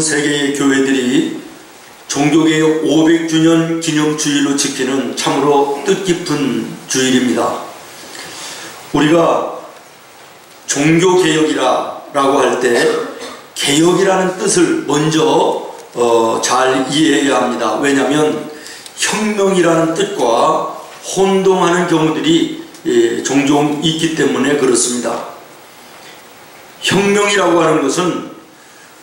세계의 교회들이 종교개혁 500주년 기념주일로 지키는 참으로 뜻깊은 주일입니다. 우리가 종교개혁이라고 할 때 개혁이라는 뜻을 먼저 잘 이해해야 합니다. 왜냐하면 혁명이라는 뜻과 혼동하는 경우들이 종종 있기 때문에 그렇습니다. 혁명이라고 하는 것은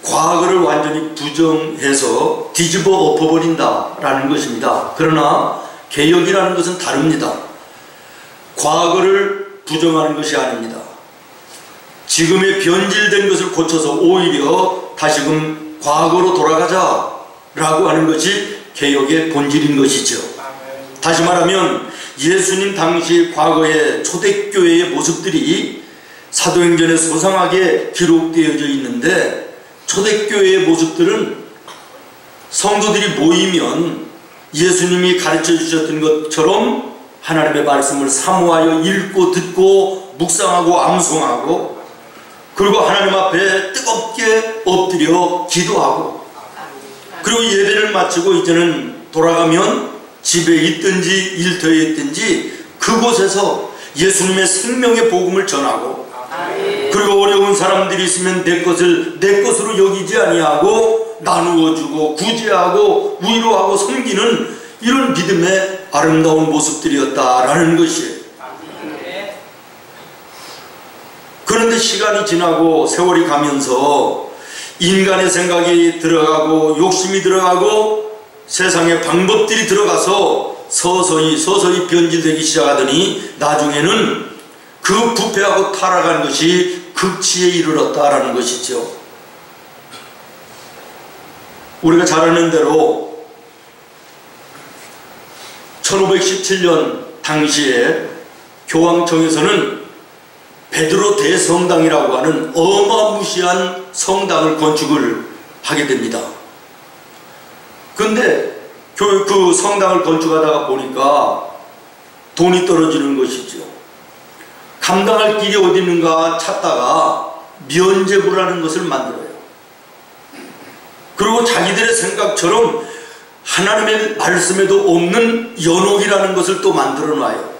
과거를 완전히 부정해서 뒤집어 엎어버린다라는 것입니다. 그러나 개혁이라는 것은 다릅니다. 과거를 부정하는 것이 아닙니다. 지금의 변질된 것을 고쳐서 오히려 다시금 과거로 돌아가자라고 하는 것이 개혁의 본질인 것이죠. 다시 말하면 예수님 당시 과거의 초대교회의 모습들이 사도행전에 소상하게 기록되어져 있는데, 초대교회의 모습들은 성도들이 모이면 예수님이 가르쳐 주셨던 것처럼 하나님의 말씀을 사모하여 읽고 듣고 묵상하고 암송하고, 그리고 하나님 앞에 뜨겁게 엎드려 기도하고, 그리고 예배를 마치고 이제는 돌아가면 집에 있든지 일터에 있든지 그곳에서 예수님의 생명의 복음을 전하고, 그리고 어려운 사람들이 있으면 내 것을 내 것으로 여기지 아니하고 나누어주고 구제하고 위로하고 섬기는 이런 믿음의 아름다운 모습들이었다라는 것이에요. 그런데 시간이 지나고 세월이 가면서 인간의 생각이 들어가고 욕심이 들어가고 세상의 방법들이 들어가서 서서히 변질되기 시작하더니 나중에는 그 부패하고 타락한 것이 극치에 이르렀다라는 것이죠. 우리가 잘 아는 대로 1517년 당시에 교황청에서는 베드로 대성당이라고 하는 어마무시한 성당을 건축을 하게 됩니다. 그런데 그 성당을 건축하다가 보니까 돈이 떨어지는 것이죠. 감당할 길이 어디 있는가 찾다가 면제부라는 것을 만들어요. 그리고 자기들의 생각처럼 하나님의 말씀에도 없는 연옥이라는 것을 또 만들어 놔요.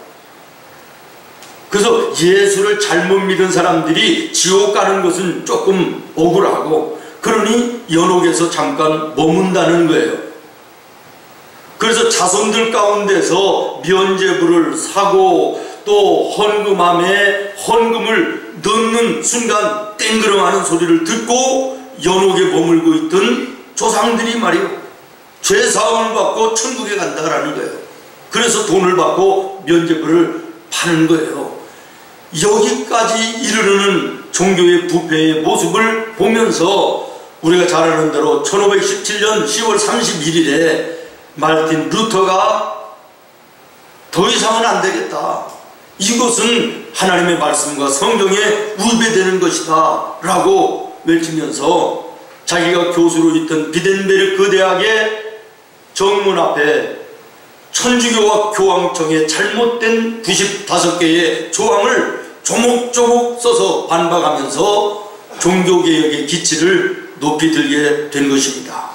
그래서 예수를 잘못 믿은 사람들이 지옥 가는 것은 조금 억울하고, 그러니 연옥에서 잠깐 머문다는 거예요. 그래서 자손들 가운데서 면제부를 사고 또 헌금함에 헌금을 넣는 순간 땡그렁하는 소리를 듣고 연옥에 머물고 있던 조상들이 말이요, 죄사함을 받고 천국에 간다라는 거예요. 그래서 돈을 받고 면제부를 파는 거예요. 여기까지 이르르는 종교의 부패의 모습을 보면서 우리가 잘 아는 대로 1517년 10월 31일에 마르틴 루터가 더 이상은 안 되겠다, 이것은 하나님의 말씀과 성경에 위배되는 것이다 라고 외치면서 자기가 교수로 있던 비덴베르크 대학의 정문 앞에 천주교와 교황청의 잘못된 95개의 조항을 조목조목 써서 반박하면서 종교개혁의 기치를 높이 들게 된 것입니다.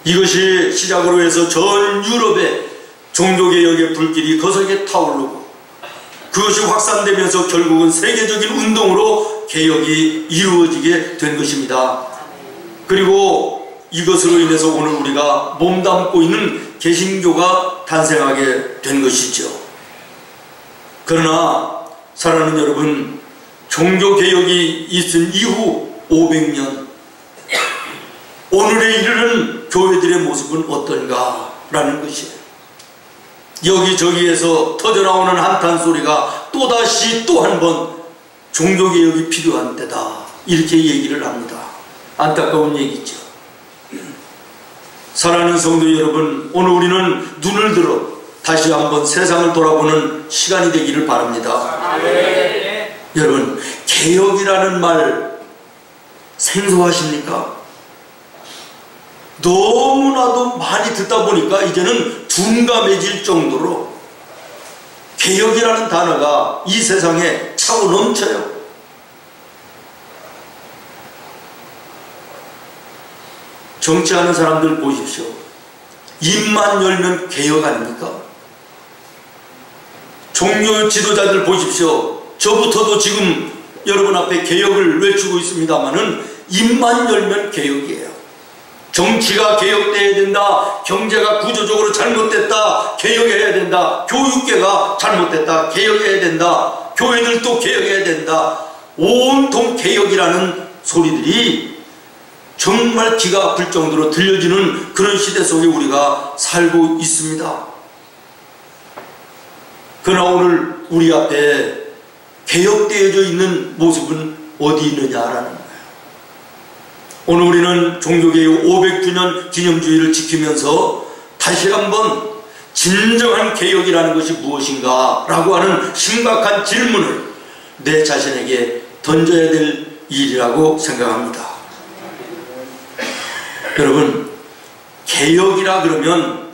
이것이 시작으로 해서 전 유럽에 종교개혁의 불길이 거세게 타오르고, 그것이 확산되면서 결국은 세계적인 운동으로 개혁이 이루어지게 된 것입니다. 그리고 이것으로 인해서 오늘 우리가 몸담고 있는 개신교가 탄생하게 된 것이죠. 그러나 사랑하는 여러분, 종교개혁이 있은 이후 500년, 오늘에 이르는 교회들의 모습은 어떤가 라는 것이에요. 여기저기에서 터져나오는 한탄 소리가 또다시 또 한 번 종교개혁이 필요한 때다, 이렇게 얘기를 합니다. 안타까운 얘기죠. 사랑하는 성도 여러분, 오늘 우리는 눈을 들어 다시 한번 세상을 돌아보는 시간이 되기를 바랍니다. 여러분, 개혁이라는 말 생소하십니까? 너무나도 많이 듣다 보니까 이제는 둔감해질 정도로 개혁이라는 단어가 이 세상에 차고 넘쳐요. 정치하는 사람들 보십시오. 입만 열면 개혁 아닙니까? 종교 지도자들 보십시오. 저부터도 지금 여러분 앞에 개혁을 외치고 있습니다마는 입만 열면 개혁이에요. 정치가 개혁돼야 된다. 경제가 구조적으로 잘못됐다. 개혁해야 된다. 교육계가 잘못됐다. 개혁해야 된다. 교회들도 개혁해야 된다. 온통 개혁이라는 소리들이 정말 귀가 아플 정도로 들려지는 그런 시대 속에 우리가 살고 있습니다. 그러나 오늘 우리 앞에 개혁되어져 있는 모습은 어디 있느냐라는 거예요. 오늘 우리는 종교개혁 500주년 기념주의를 지키면서 다시 한번 진정한 개혁이라는 것이 무엇인가 라고 하는 심각한 질문을 내 자신에게 던져야 될 일이라고 생각합니다. 여러분, 개혁이라 그러면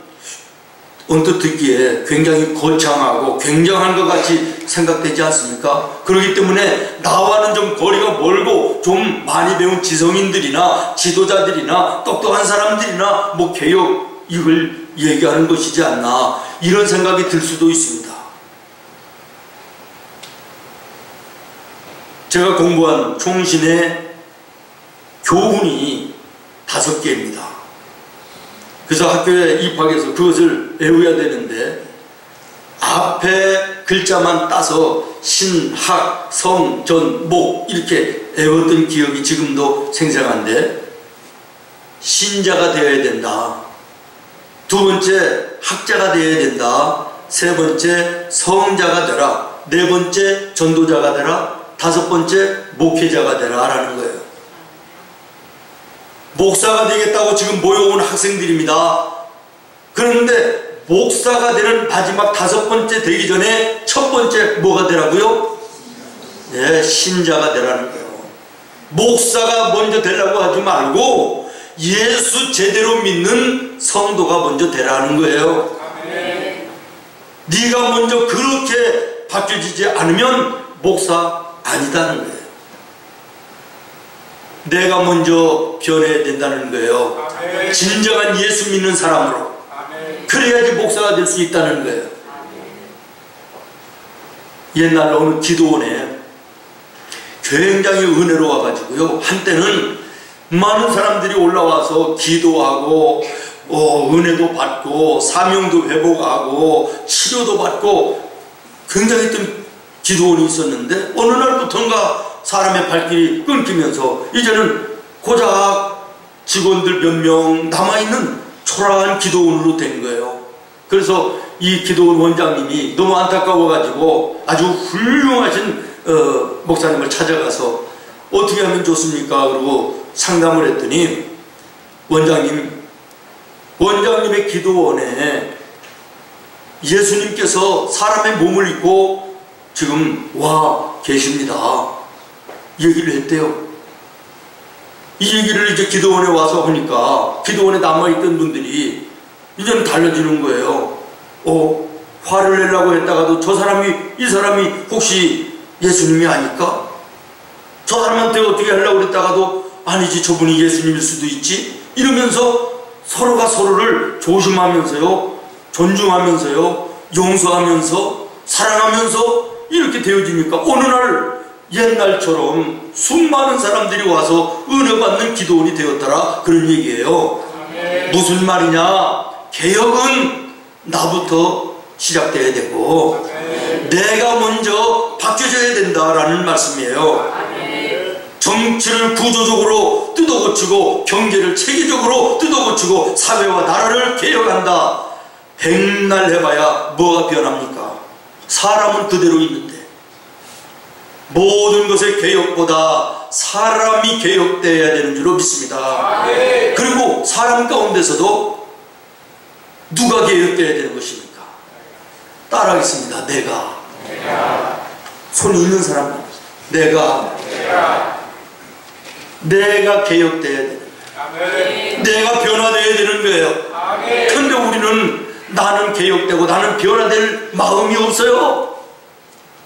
언뜻 듣기에 굉장히 거창하고 굉장한 것 같이 생각되지 않습니까? 그렇기 때문에 나와는 좀 거리가 멀고 좀 많이 배운 지성인들이나 지도자들이나 똑똑한 사람들이나 뭐 개혁 이걸 얘기하는 것이지 않나 이런 생각이 들 수도 있습니다. 제가 공부한 총신의 교훈이 5개입니다. 그래서 학교에 입학해서 그것을 외워야 되는데 앞에 글자만 따서 신, 학, 성, 전, 목 이렇게 외웠던 기억이 지금도 생생한데 신자가 되어야 된다. 2번째 학자가 되어야 된다. 3번째 성자가 되라. 4번째 전도자가 되라. 5번째 목회자가 되라 라는 거예요. 목사가 되겠다고 지금 모여온 학생들입니다. 그런데 목사가 되는 마지막 5번째 되기 전에 첫 번째 뭐가 되라고요? 네, 신자가 되라는 거예요. 목사가 먼저 되라고 하지 말고 예수 제대로 믿는 성도가 먼저 되라는 거예요. 네가 먼저 그렇게 바뀌어지지 않으면 목사 아니다는 거예요. 내가 먼저 변해야 된다는 거예요. 아멘. 진정한 예수 믿는 사람으로. 아멘. 그래야지 목사가 될 수 있다는 거예요. 옛날 어느 기도원에 굉장히 은혜로워가지고요. 한때는 많은 사람들이 올라와서 기도하고 은혜도 받고 사명도 회복하고 치료도 받고 굉장히 했던 기도원이 있었는데 어느 날부터인가 사람의 발길이 끊기면서 이제는 고작 직원들 몇 명 남아있는 초라한 기도원으로 된 거예요. 그래서 이 기도원 원장님이 너무 안타까워가지고 아주 훌륭하신 목사님을 찾아가서 어떻게 하면 좋습니까? 그러고 상담을 했더니 원장님의 기도원에 예수님께서 사람의 몸을 입고 지금 와 계십니다. 얘기를 했대요. 이 얘기를 이제 기도원에 와서 하니까 기도원에 남아있던 분들이 이제는 달라지는 거예요. 화를 내려고 했다가도 이 사람이 혹시 예수님이 아닐까? 저 사람한테 어떻게 하려고 했다가도 아니지 저분이 예수님일 수도 있지? 이러면서 서로가 서로를 조심하면서요, 존중하면서요, 용서하면서 사랑하면서 이렇게 되어지니까 어느 날 옛날처럼 수많은 사람들이 와서 은혜받는 기도원이 되었더라 그런 얘기예요. 무슨 말이냐? 개혁은 나부터 시작돼야 되고 내가 먼저 바뀌어져야 된다라는 말씀이에요. 정치를 구조적으로 뜯어고치고 경제를 체계적으로 뜯어고치고 사회와 나라를 개혁한다. 백날 해봐야 뭐가 변합니까? 사람은 그대로 있는데 모든 것의 개혁보다 사람이 개혁되어야 되는 줄로 믿습니다. 그리고 사람 가운데서도 누가 개혁되어야 되는 것입니까? 따라하겠습니다. 내가. 손이 있는 사람 내가 개혁되어야 되는 거예요. 내가 변화되어야 되는 거예요. 그런데 우리는 나는 개혁되고 나는 변화될 마음이 없어요.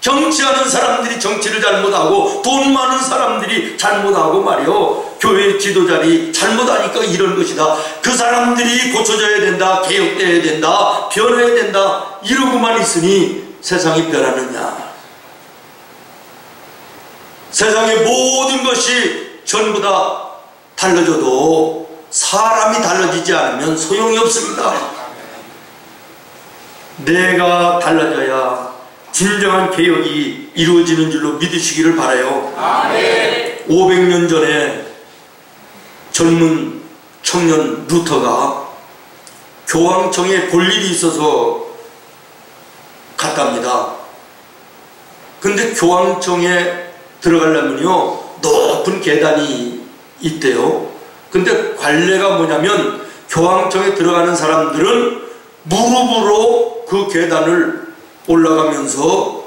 정치하는 사람들이 정치를 잘못하고 돈 많은 사람들이 잘못하고 말이요, 교회 지도자들이 잘못하니까 이런 것이다. 그 사람들이 고쳐져야 된다, 개혁되어야 된다, 변해야 된다, 이러고만 있으니 세상이 변하느냐? 세상의 모든 것이 전부 다 달라져도 사람이 달라지지 않으면 소용이 없습니다. 내가 달라져야 진정한 개혁이 이루어지는 줄로 믿으시기를 바라요. 아멘. 500년 전에 젊은 청년 루터가 교황청에 볼 일이 있어서 갔답니다. 근데 교황청에 들어가려면요, 높은 계단이 있대요. 근데 관례가 뭐냐면 교황청에 들어가는 사람들은 무릎으로 그 계단을 올라가면서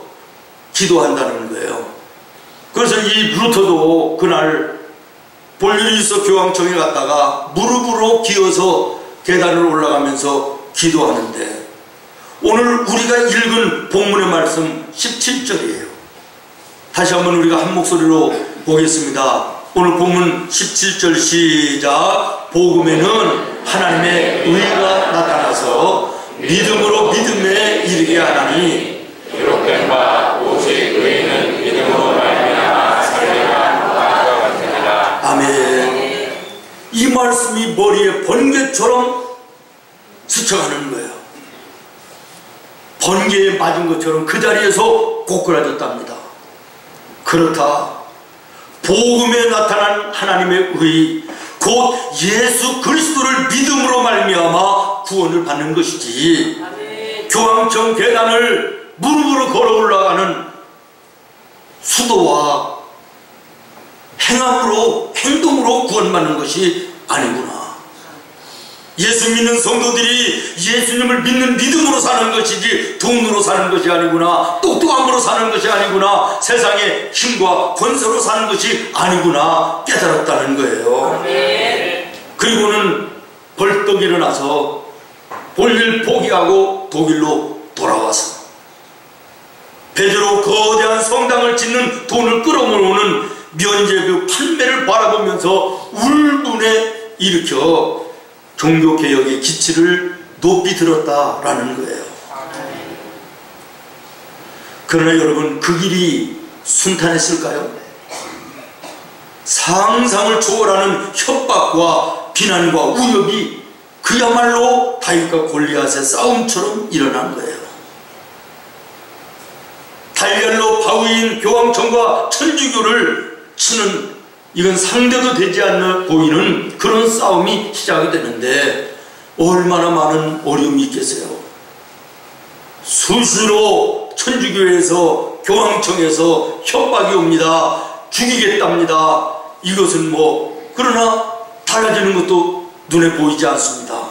기도한다는 거예요. 그래서 이 루터도 그날 볼 일이 있어 교황청에 갔다가 무릎으로 기어서 계단을 올라가면서 기도하는데, 오늘 우리가 읽은 본문의 말씀 17절이에요. 다시 한번 우리가 한 목소리로 보겠습니다. 오늘 본문 17절 시작. 복음에는 하나님의 의가 나타나서 믿음으로 믿음에 이르게 하나니, 기록된 바 오직 의인은 믿음으로 말미암아 살리라 하는 것 같으니라. 아멘. 이 말씀이 머리에 번개처럼 스쳐가는 거예요. 번개에 맞은 것처럼 그 자리에서 고꾸라졌답니다. 그렇다. 복음에 나타난 하나님의 의, 곧 예수 그리스도를 믿음으로 말미암아 구원을 받는 것이지, 아멘. 교황청 계단을 무릎으로 걸어 올라가는 수도와 행함으로, 행동으로 구원받는 것이 아니구나. 예수 믿는 성도들이 예수님을 믿는 믿음으로 사는 것이지 돈으로 사는 것이 아니구나, 똑똑함으로 사는 것이 아니구나, 세상의 힘과 권세로 사는 것이 아니구나 깨달았다는 거예요. 아멘. 그리고는 벌떡 일어나서 볼일 포기하고 독일로 돌아와서 베드로 거대한 성당을 짓는 돈을 끌어모으는 면죄부 판매를 바라보면서 울분에 일으켜 종교개혁의 기치를 높이 들었다라는 거예요. 그러나 여러분, 그 길이 순탄했을까요? 상상을 초월하는 협박과 비난과 우욕이 그야말로 다윗과 골리앗의 싸움처럼 일어난 거예요. 달걀로 바위인 교황청과 천주교를 치는, 이건 상대도 되지 않는 보이는 그런 싸움이 시작이 되는데 얼마나 많은 어려움이 있겠어요. 수시로 천주교에서, 교황청에서 협박이 옵니다. 죽이겠답니다. 이것은 뭐, 그러나 달라지는 것도 눈에 보이지 않습니다.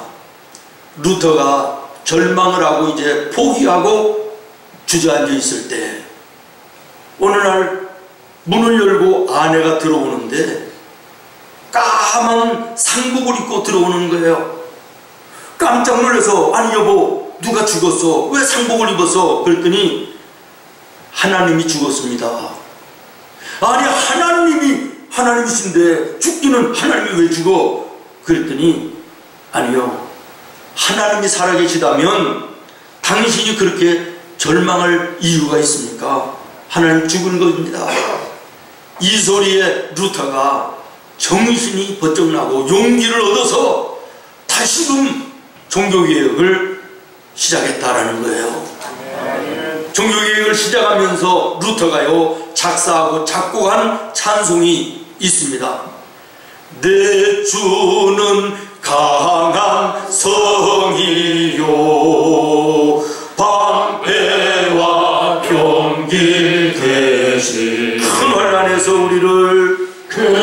루터가 절망을 하고 이제 포기하고 주저앉아 있을 때 어느 날 문을 열고 아내가 들어오는데 까만 상복을 입고 들어오는 거예요. 깜짝 놀라서, 아니 여보, 누가 죽었어? 왜 상복을 입었어? 그랬더니 하나님이 죽었습니다. 아니 하나님이신데 죽기는 하나님이 왜 죽어? 그랬더니 아니요, 하나님이 살아계시다면 당신이 그렇게 절망할 이유가 있습니까? 하나님 죽은 겁니다. 이 소리에 루터가 정신이 번쩍 나고 용기를 얻어서 다시금 종교개혁을 시작했다라는 거예요. 종교개혁을 시작하면서 루터가요, 작사하고 작곡한 찬송이 있습니다. 내 주는 강한 성이요, 방패와 병길 대신 큰 환난에서 우리를, 큰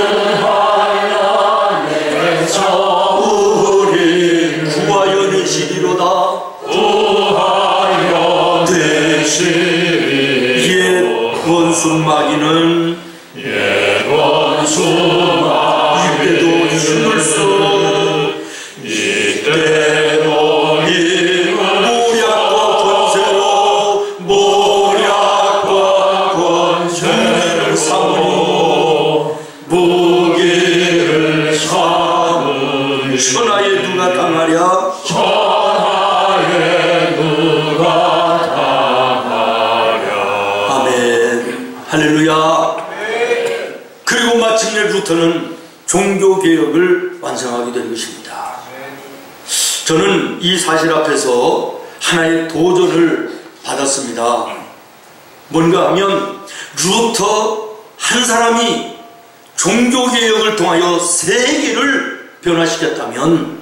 환난에서 우리 구하여 내시리로다. 구하여 내시리로다. 옛 원수마귀는, 옛 원수마귀는 이때도 힘을 써, 이때도 모략과 권세로, 모략과 저는 종교개혁을 완성하게 된 것입니다. 저는 이 사실 앞에서 하나의 도전을 받았습니다. 뭔가 하면 루터 한 사람이 종교개혁을 통하여 세계를 변화시켰다면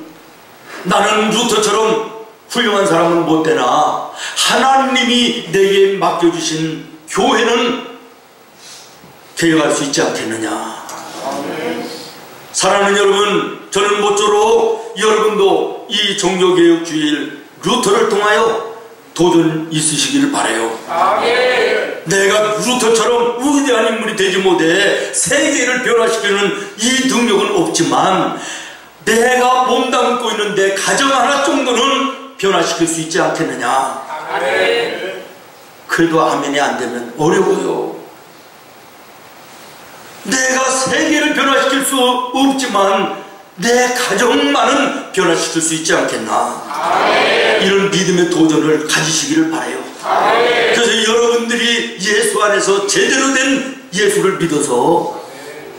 나는 루터처럼 훌륭한 사람은 못 되나 하나님이 내게 맡겨주신 교회는 개혁할 수 있지 않겠느냐. 사랑하는 여러분, 저는 모쪼록 여러분도 이 종교개혁주일 루터를 통하여 도전 있으시기를 바라요. 내가 루터처럼 위대한 인물이 되지 못해 세계를 변화시키는 이 능력은 없지만 내가 몸담고 있는 내 가정 하나 정도는 변화시킬 수 있지 않겠느냐. 그래도 아멘이 안 되면 어려워요. 내가 세계를 변화시킬 수 없지만 내 가정만은 변화시킬 수 있지 않겠나. 이런 믿음의 도전을 가지시기를 바라요. 그래서 여러분들이 예수 안에서 제대로 된 예수를 믿어서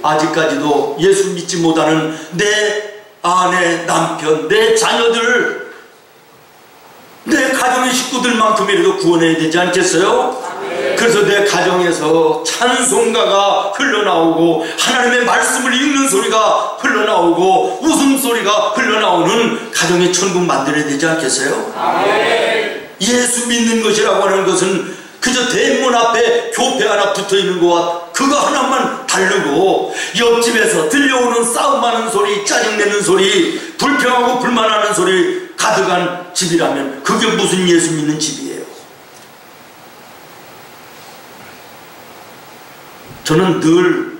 아직까지도 예수 믿지 못하는 내 아내, 남편, 내 자녀들, 내 가정의 식구들만큼이라도 구원해야 되지 않겠어요? 그래서 내 가정에서 찬송가가 흘러나오고 하나님의 말씀을 읽는 소리가 흘러나오고 웃음소리가 흘러나오는 가정의 천국 만들어야 되지 않겠어요? 예수 믿는 것이라고 하는 것은 그저 대문 앞에 교패 하나 붙어있는 것과 그거 하나만 다르고 옆집에서 들려오는 싸움하는 소리, 짜증내는 소리, 불평하고 불만하는 소리 가득한 집이라면 그게 무슨 예수 믿는 집이에요? 저는 늘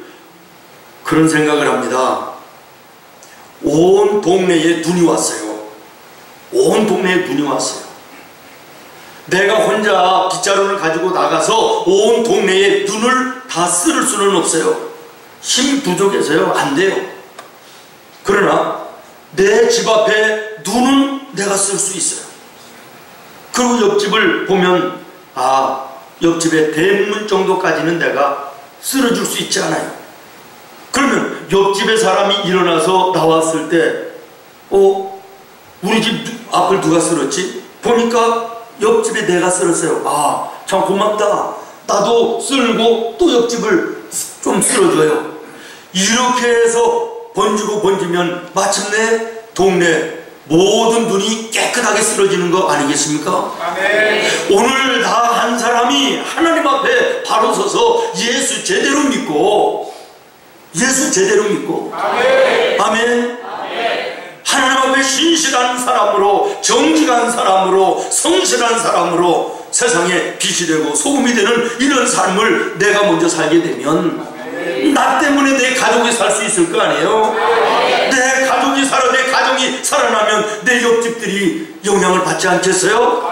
그런 생각을 합니다. 온 동네에 눈이 왔어요. 온 동네에 눈이 왔어요. 내가 혼자 빗자루를 가지고 나가서 온 동네에 눈을 다 쓸 수는 없어요. 힘이 부족해서요. 안 돼요. 그러나 내 집 앞에 눈은 내가 쓸 수 있어요. 그리고 옆집을 보면 옆집의 대문 정도까지는 내가 쓸어줄 수 있지 않아요. 그러면 옆집의 사람이 일어나서 나왔을 때 우리 집 앞을 누가 쓸었지? 보니까 옆집에 내가 쓸었어요. 참 고맙다. 나도 쓸고 또 옆집을 좀 쓸어줘요. 이렇게 해서 번지고 번지면 마침내 동네 모든 눈이 깨끗하게 쓸어지는 거 아니겠습니까? 오늘 나 한 사람이 하나님 앞에 바로 서서 예수 제대로 믿고 아멘. 하나님 앞에 신실한 사람으로, 정직한 사람으로, 성실한 사람으로 세상에 빛이 되고 소금이 되는 이런 삶을 내가 먼저 살게 되면 나 때문에 내 가족이 살 수 있을 거 아니에요? 내 가족이 살아, 내 가정이 살아나면 내 옆집들이 영향을 받지 않겠어요?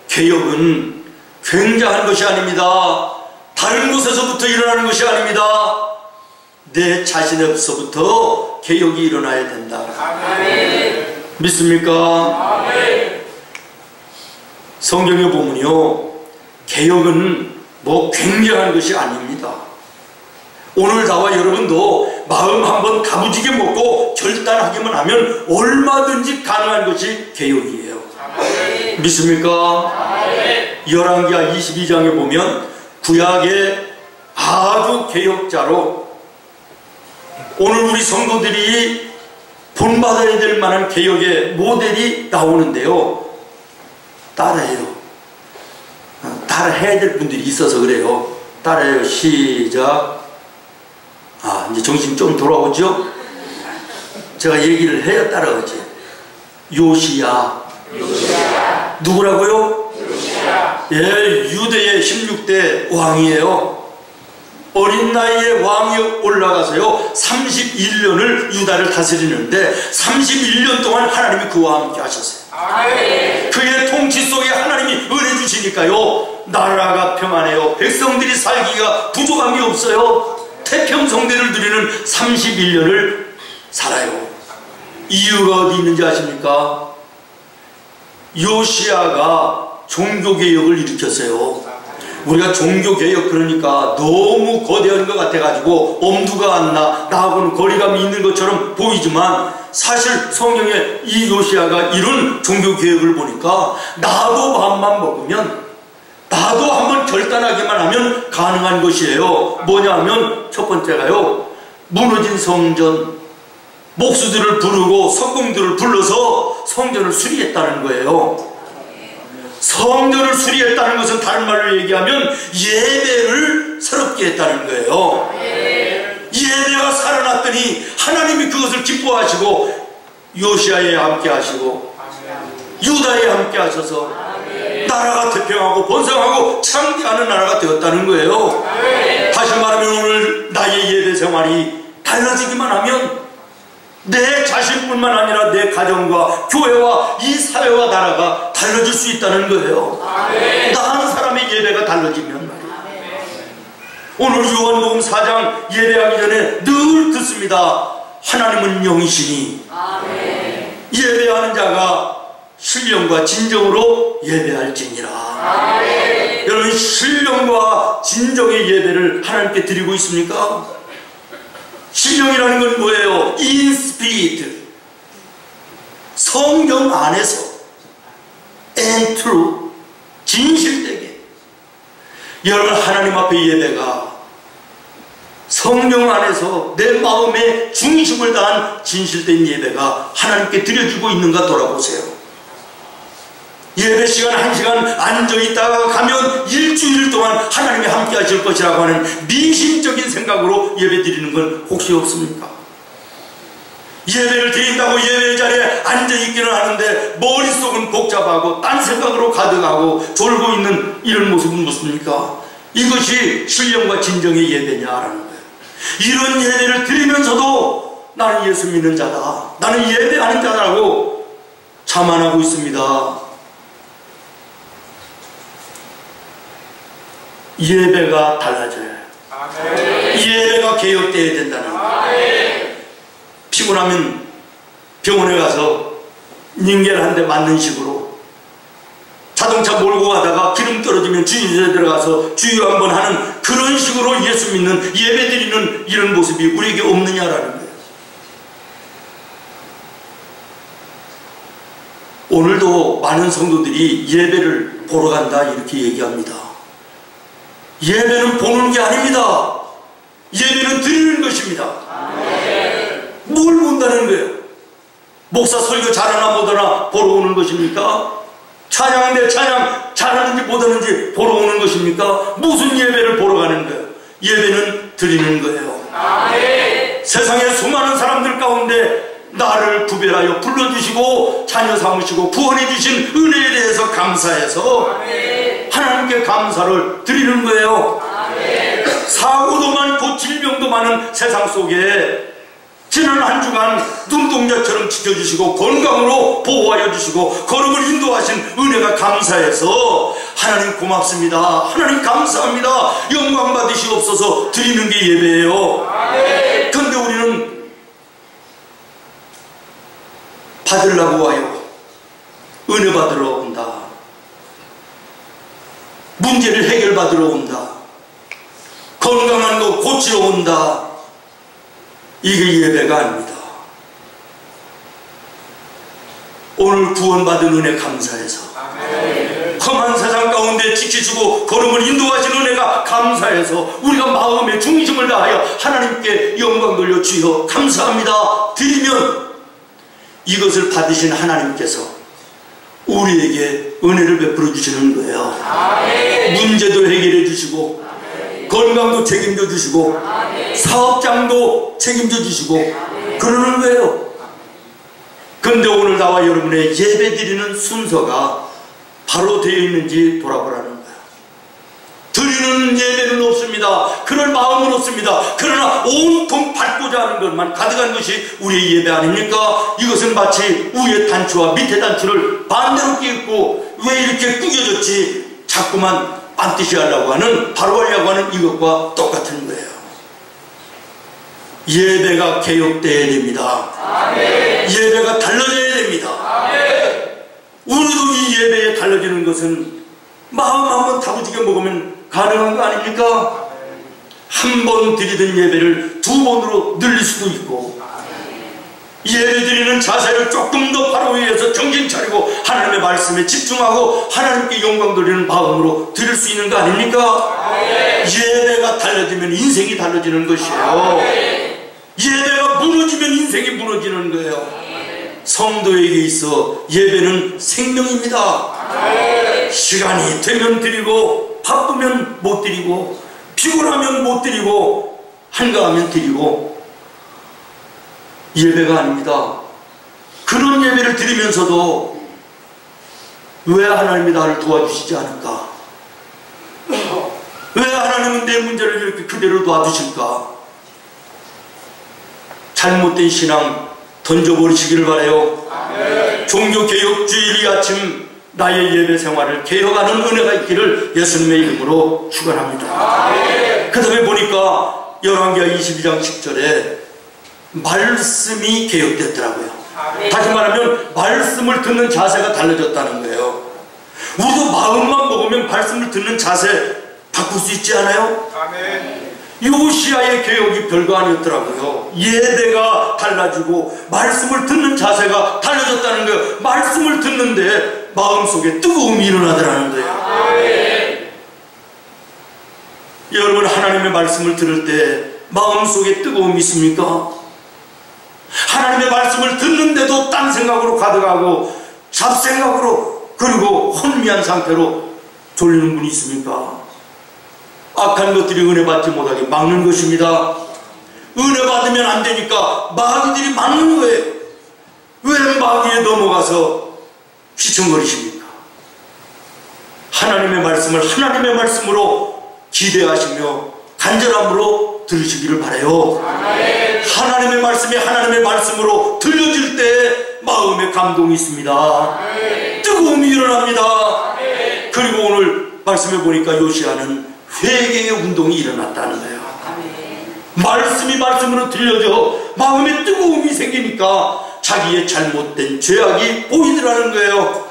개혁은 굉장한 것이 아닙니다. 다른 곳에서부터 일어나는 것이 아닙니다. 내 자신에서부터 개혁이 일어나야 된다. 믿습니까? 성경에 보면요, 개혁은 뭐 굉장한 것이 아닙니다. 오늘 나와 여러분도 마음 한번 가부지게 먹고 결단하기만 하면 얼마든지 가능한 것이 개혁이에요. 믿습니까? 열왕기하 22장에 보면 구약의 아주 개혁자로 오늘 우리 성도들이 본받아야 될 만한 개혁의 모델이 나오는데요. 따라해요. 따라해야 될 분들이 있어서 그래요. 따라해요. 시작. 이제 정신 좀 돌아오죠? 제가 얘기를 해야 따라오지. 요시야. 누구라고요? 요시야. 예, 유대의 16대 왕이에요. 어린 나이에 왕이 올라가서요 31년을 유다를 다스리는데 31년 동안 하나님이 그와 함께 하셨어요. 그의 통치 속에 하나님이 은혜 주시니까요 나라가 평안해요. 백성들이 살기가 부족함이 없어요. 태평성대를 누리는 31년을 살아요. 이유가 어디 있는지 아십니까? 요시야가 종교개혁을 일으켰어요. 우리가 종교개혁 그러니까 너무 거대한 것 같아가지고 엄두가 안 나, 나하고는 거리감이 있는 것처럼 보이지만 사실 성경에 이 요시야가 이룬 종교개혁을 보니까 나도 마음만 먹으면, 나도 한번 결단하기만 하면 가능한 것이에요. 뭐냐 하면 첫 번째가요, 무너진 성전, 목수들을 부르고 석공들을 불러서 성전을 수리했다는 거예요. 성전을 수리했다는 것은 다른 말로 얘기하면 예배를 새롭게 했다는 거예요. 예배가 살아났더니 하나님이 그것을 기뻐하시고 요시야에 함께 하시고 유다에 함께 하셔서 나라가 태평하고 번성하고 창대하는 나라가 되었다는 거예요. 다시 말하면 오늘 나의 예배 생활이 달라지기만 하면 내 자신뿐만 아니라 내 가정과 교회와 이 사회와 나라가 달라질 수 있다는 거예요. 나 한 사람의 예배가 달라지면 말이에요. 오늘 요한복음 4장 예배하기 전에 늘 듣습니다. 하나님은 영이시니 예배하는 자가 신령과 진정으로 예배할지니라. 여러분, 신령과 진정의 예배를 하나님께 드리고 있습니까? 신령이라는 건 뭐예요? In spirit, 성령 안에서, and true, 진실되게. 여러분, 하나님 앞에 예배가 성령 안에서 내 마음의 중심을 다한 진실된 예배가 하나님께 드려지고 있는가 돌아보세요. 예배 시간 1시간 앉아있다가 가면 일주일 동안 하나님이 함께 하실 것이라고 하는 미심적인 생각으로 예배 드리는 건 혹시 없습니까? 예배를 드린다고 예배 자리에 앉아있기는 하는데 머릿속은 복잡하고 딴 생각으로 가득하고 졸고 있는 이런 모습은 무엇입니까? 이것이 신령과 진정의 예배냐라는 거예요. 이런 예배를 드리면서도 나는 예수 믿는 자다, 나는 예배하는 자다라고 자만하고 있습니다. 예배가 달라져요. 예배가 개혁되어야 된다는 거예요. 피곤하면 병원에 가서 닌겔 한 대 맞는 식으로, 자동차 몰고 가다가 기름 떨어지면 주유소에 들어가서 주유 한번 하는 그런 식으로 예수 믿는, 예배 드리는 이런 모습이 우리에게 없느냐라는 거예요. 오늘도 많은 성도들이 예배를 보러 간다 이렇게 얘기합니다. 예배는 보는 게 아닙니다. 예배는 드리는 것입니다. 뭘 본다는 거예요? 목사 설교 잘하나 못하나 보러 오는 것입니까? 찬양인데 찬양 잘하는지 못하는지 보러 오는 것입니까? 무슨 예배를 보러 가는 거예요? 예배는 드리는 거예요. 세상에 수많은 사람들 가운데 나를 구별하여 불러주시고 자녀 삼으시고 구원해 주신 은혜에 대해서 감사해서 하나님께 감사를 드리는 거예요. 사고도 많고 질병도 많은 세상 속에 지난 한 주간 눈동자처럼 지켜주시고 건강으로 보호하여 주시고 걸음을 인도하신 은혜가 감사해서 하나님 고맙습니다, 하나님 감사합니다, 영광 받으시옵소서 드리는 게 예배예요. 그런데 우리는 받으려고 와요. 은혜 받으러 온다, 문제를 해결받으러 온다, 건강한 거 고치러 온다. 이게 예배가 아닙니다. 오늘 구원받은 은혜 감사해서, 험한 세상 가운데 지키시고 걸음을 인도하신 은혜가 감사해서 우리가 마음의 중심을 다하여 하나님께 영광 돌려 주여 감사합니다 드리면 이것을 받으신 하나님께서 우리에게 은혜를 베풀어 주시는 거예요. 문제도 해결해 주시고 건강도 책임져 주시고 사업장도 책임져 주시고 그러는 거예요. 그런데 오늘 나와 여러분의 예배 드리는 순서가 바로 되어 있는지 돌아보라는 거예요. 드리는 예배는 없습니다. 그럴 마음은 없습니다. 그러나 온통 받고자 하는 것만 가득한 것이 우리의 예배 아닙니까? 이것은 마치 위에 단추와 밑에 단추를 반대로 끼고 왜 이렇게 구겨졌지 자꾸만 반드시 하려고 하는, 바로 하려고 하는 이것과 똑같은 거예요. 예배가 개혁되어야 됩니다. 예배가 달라져야 됩니다. 우리도 이 예배에 달라지는 것은 마음 한번 다부지게 먹으면 가능한 거 아닙니까? 한 번 드리던 예배를 2번으로 늘릴 수도 있고, 예배 드리는 자세를 조금 더 바로 위에서 정신 차리고 하나님의 말씀에 집중하고 하나님께 영광 돌리는 마음으로 드릴 수 있는 거 아닙니까? 예배가 달라지면 인생이 달라지는 것이에요. 예배가 무너지면 인생이 무너지는 거예요. 성도에게 있어 예배는 생명입니다. 시간이 되면 드리고, 바쁘면 못 드리고, 피곤하면 못 드리고, 한가하면 드리고, 예배가 아닙니다. 그런 예배를 드리면서도 왜 하나님이 나를 도와주시지 않을까? 왜 하나님은 내 문제를 이렇게 그대로 놔두실까? 잘못된 신앙 던져버리시기를 바라요. 종교개혁주일 이 아침 나의 예배 생활을 개혁하는 은혜가 있기를 예수님의 이름으로 축원합니다. 그 다음에 보니까 열왕기하 22장 10절에 말씀이 개혁됐더라고요. 다시 말하면 말씀을 듣는 자세가 달라졌다는 거예요. 우리도 마음만 먹으면 말씀을 듣는 자세 바꿀 수 있지 않아요? 요시야의 개혁이 별거 아니었더라고요. 예배가 달라지고 말씀을 듣는 자세가 달라졌다는 거예요. 말씀을 듣는데 마음속에 뜨거움이 일어나더라는 거예요. 여러분, 하나님의 말씀을 들을 때 마음속에 뜨거움이 있습니까? 하나님의 말씀을 듣는데도 딴 생각으로 가득하고 잡생각으로, 그리고 혼미한 상태로 졸리는 분이 있습니까? 악한 것들이 은혜 받지 못하게 막는 것입니다. 은혜 받으면 안 되니까 마귀들이 막는 거예요. 왜 마귀에 넘어가서 휘청거리십니까? 하나님의 말씀을 하나님의 말씀으로 기대하시며 간절함으로 들으시기를 바라요. 하나님의 말씀이 하나님의 말씀으로 들려질 때 마음에 감동이 있습니다. 뜨거움이 일어납니다. 그리고 오늘 말씀해 보니까 요시야는 회개의 운동이 일어났다는 거예요. 말씀이 말씀으로 들려져 마음에 뜨거움이 생기니까 자기의 잘못된 죄악이 보이더라는 거예요.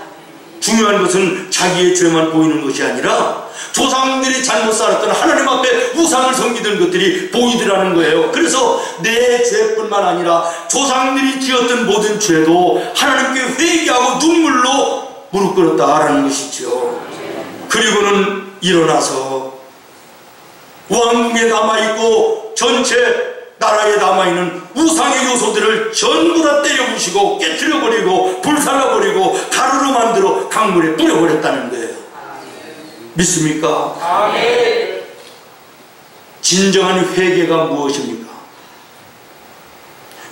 중요한 것은 자기의 죄만 보이는 것이 아니라 조상들이 잘못 살았던 하나님 앞에 우상을 섬기던 것들이 보이더라는 거예요. 그래서 내 죄뿐만 아니라 조상들이 지었던 모든 죄도 하나님께 회개하고 눈물로 무릎 꿇었다라는 것이죠. 그리고는 일어나서 왕궁에 남아있고 전체 나라에 남아있는 우상의 요소들을 전부 다 때려부시고 깨트려버리고 불살라버리고 가루로 만들어 강물에 뿌려버렸다는 거예요. 믿습니까? 진정한 회개가 무엇입니까?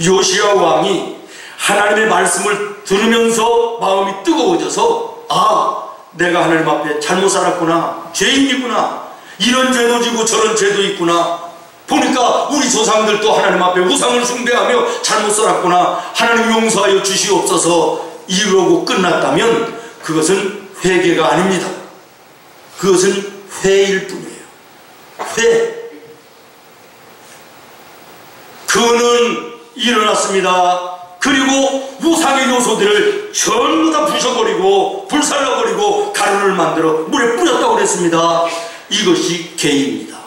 요시야 왕이 하나님의 말씀을 들으면서 마음이 뜨거워져서, 아, 내가 하나님 앞에 잘못 살았구나, 죄인이구나, 이런 죄도 지고 저런 죄도 있구나, 보니까 우리 조상들도 하나님 앞에 우상을 숭배하며 잘못 살았구나, 하나님 용서하여 주시옵소서, 이러고 끝났다면 그것은 회개가 아닙니다. 그것은 회일 뿐이에요. 회. 그는 일어났습니다. 그리고 우상의 요소들을 전부 다 부셔버리고 불살라버리고 가루를 만들어 물에 뿌렸다고 그랬습니다. 이것이 개입니다.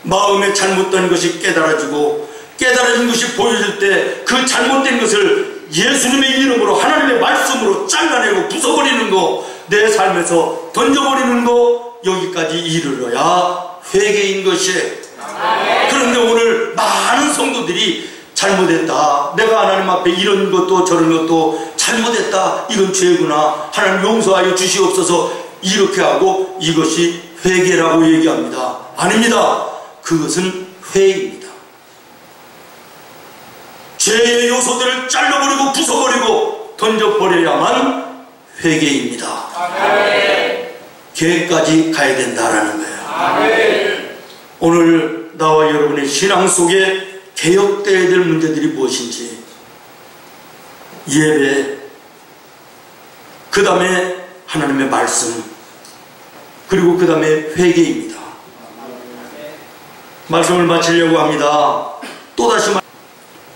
마음에 잘못된 것이 깨달아지고 깨달아진 것이 보여질 때 그 잘못된 것을 예수님의 이름으로 하나님의 말씀으로 잘라내고 부숴버리는 거, 내 삶에서 던져버리는 거, 여기까지 이르러야 회개인 것이에요. 그런데 오늘 많은 성도들이 잘못했다, 내가 하나님 앞에 이런 것도 저런 것도 잘못했다, 이건 죄구나, 하나님 용서하여 주시옵소서, 이렇게 하고 이것이 회개라고 얘기합니다. 아닙니다. 그것은 회입니다. 죄의 요소들을 잘라버리고 부숴버리고 던져버려야만 회개입니다. 개까지 가야 된다라는 거예요. 오늘 나와 여러분의 신앙 속에 개혁되어야 될 문제들이 무엇인지, 예배, 그 다음에 하나님의 말씀, 그리고 그 다음에 회개입니다. 말씀을 마치려고 합니다. 또다시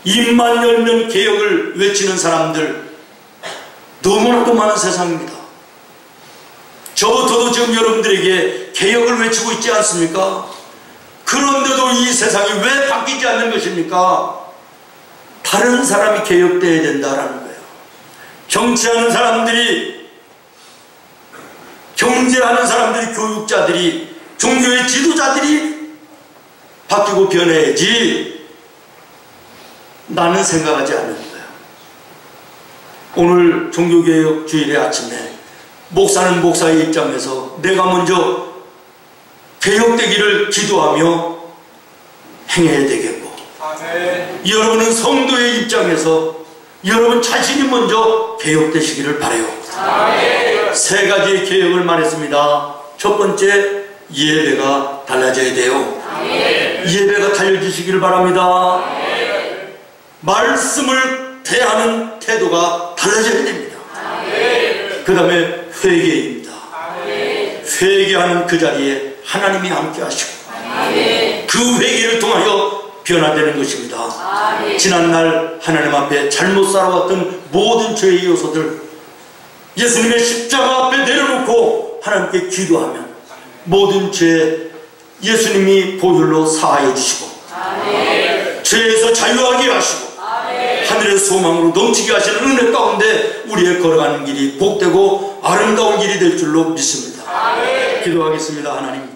입만 열면 개혁을 외치는 사람들 너무나도 많은 세상입니다. 저부터도 지금 여러분들에게 개혁을 외치고 있지 않습니까? 그런데도 이 세상이 왜 바뀌지 않는 것입니까? 다른 사람이 개혁되어야 된다라는 거예요. 정치하는 사람들이, 경제하는 사람들이, 교육자들이, 종교의 지도자들이 바뀌고 변해야지 나는 생각하지 않는 거예요. 오늘 종교개혁 주일의 아침에 목사는 목사의 입장에서 내가 먼저 개혁되기를 기도하며 행해야 되겠고, 아멘. 여러분은 성도의 입장에서 여러분 자신이 먼저 개혁되시기를 바라요. 아멘. 세 가지의 개혁을 말했습니다. 첫 번째, 예배가 달라져야 돼요. 아멘. 예배가 달라지시기를 바랍니다. 아멘. 말씀을 대하는 태도가 달라져야 됩니다. 그 다음에 회개입니다. 아멘. 회개하는 그 자리에 하나님이 함께 하시고, 아멘. 그 회개를 통하여 변화되는 것입니다. 아멘. 지난날 하나님 앞에 잘못 살아왔던 모든 죄의 요소들 예수님의 십자가 앞에 내려놓고 하나님께 기도하면 모든 죄 예수님이 보혈로 사하여 주시고, 아멘. 죄에서 자유하게 하시고, 아멘. 하늘의 소망으로 넘치게 하시는 은혜 가운데 우리의 걸어가는 길이 복되고 아름다운 길이 될 줄로 믿습니다. 아멘. 기도하겠습니다. 하나님,